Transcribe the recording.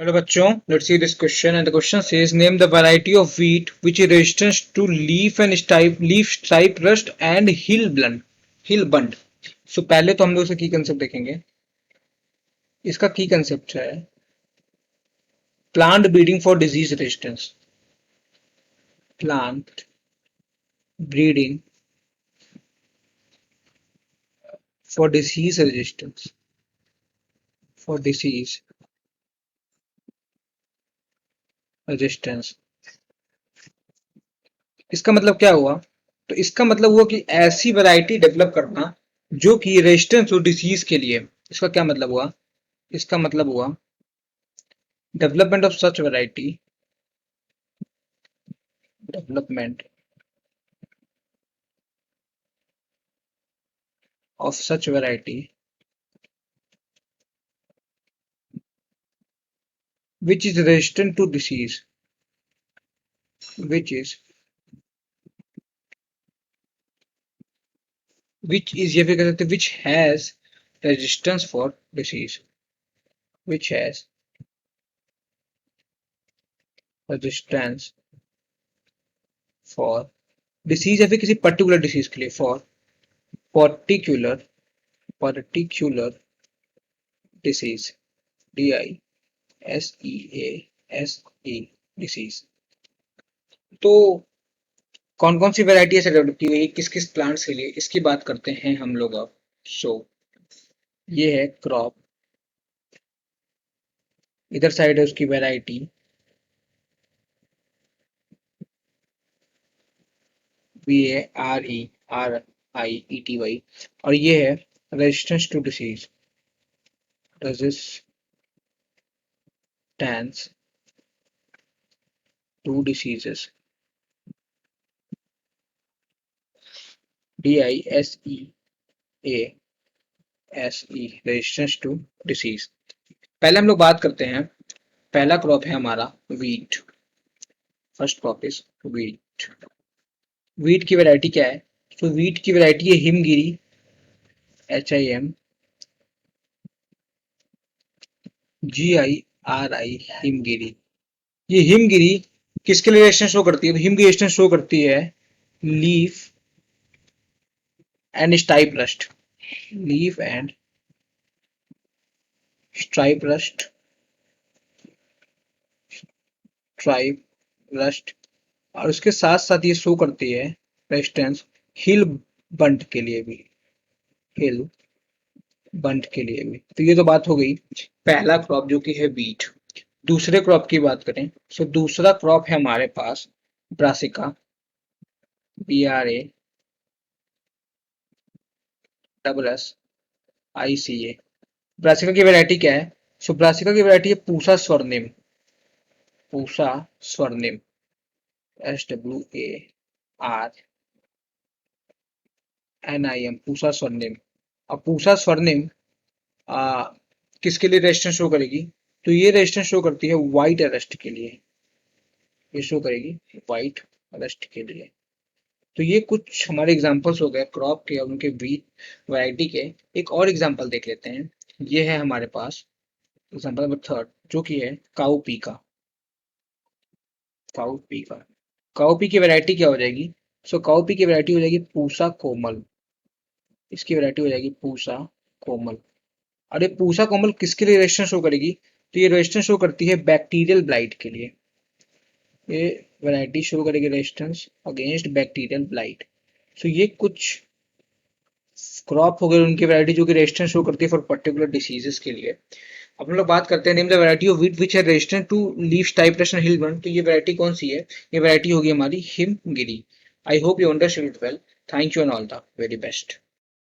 Hello बच्चों, let's see this question and the question says name the variety of wheat which is resistant to leaf stripe rust and hill bund. So पहले तो हम लोग इसका की concept देखेंगे. इसका की कंसेप्ट है plant breeding for disease resistance. Plant breeding for disease resistance. For disease resistance. इसका मतलब क्या हुआ? तो इसका मतलब हुआ कि ऐसी वैरायटी डेवलप करना जो कि रेजिस्टेंस हो डिसीज के लिए. इसका क्या मतलब हुआ? इसका मतलब हुआ development of such variety. Development of such variety which is resistant to disease, which is या फिर कह सकते which has resistance for disease, which has resistance for disease या फिर किसी पर्टिकुलर डिसीज के लिए. For particular disease. DISEASE disease. तो कौन कौन सी वैरायटी ऐसे डेवलप की गई है किस किस प्लांट्स के लिए, इसकी बात करते हैं हम लोग अब. सो ये है क्रॉप. इधर साइड है उसकी वैरायटी. VARERIETY. और ये है resistance to disease. Resistance to diseases. DISEASE resistance to disease. पहले हम लोग बात करते हैं. पहला क्रॉप है हमारा wheat. First crop is wheat. Wheat की वैरायटी क्या है? तो वीट की वैरायटी है हिमगिरी. HIMGIRI हिमगिरी. ये हिमगिरी किसके लिए रेजिस्टेंस शो करती है? तो हिमगिरी रेजिस्टेंस शो करती है leaf and stripe rust. Leaf and stripe rust. और उसके साथ साथ ये शो करती है रेजिस्टेंस हिल बंट के लिए भी. तो ये तो बात हो गई पहला क्रॉप जो कि है वीट. दूसरे क्रॉप की बात करें तो दूसरा क्रॉप है हमारे पास ब्रासिका. BRASSICA. ब्रासिका की वैरायटी क्या है? सो ब्रासिका की वैरायटी है पूसा स्वर्णिम. SWARNIM. पूसा स्वर्णिम. अब पूसा स्वर्णिम किसके लिए रेजिस्टेंस शो करेगी? तो ये रेजिस्टेंस शो करती है व्हाइट अरेस्ट के लिए. ये शो करेगी व्हाइट अरेस्ट के लिए. तो ये कुछ हमारे एग्जांपल्स हो गए क्रॉप के और उनके वीट वैरायटी के. एक और एग्जांपल देख लेते हैं. ये है हमारे पास एग्जांपल नंबर 3 जो कि है काउपीका. काउपी की वैरायटी क्या हो जाएगी? सो काउपी की वैरायटी हो जाएगी पूसा कोमल. इसकी वैरायटी हो जाएगी पूसा कोमल. और ये पूसा कोमल किसके लिए रेजिस्टेंस शो करेगी? तो ये रेजिस्टेंस शो करती है बैक्टीरियल ब्लाइट के लिए. ये वैरायटी शो करेगी रेजिस्टेंस अगेंस्ट बैक्टीरियल ब्लाइट. सो ये कुछ क्रॉप हो गए उनकी वैरायटी जो कि रेजिस्टेंस शो करती है फॉर पर्टिकुलर डिसीजेस के लिए. अब हम लोग बात करते हैं name the variety of wheat which है resistant to leaf type rust and hill bunt. तो ये वैरायटी कौन सी है? ये वैरायटी होगी हमारी Himgiri. I hope you understood it well. Thank you and all the very best.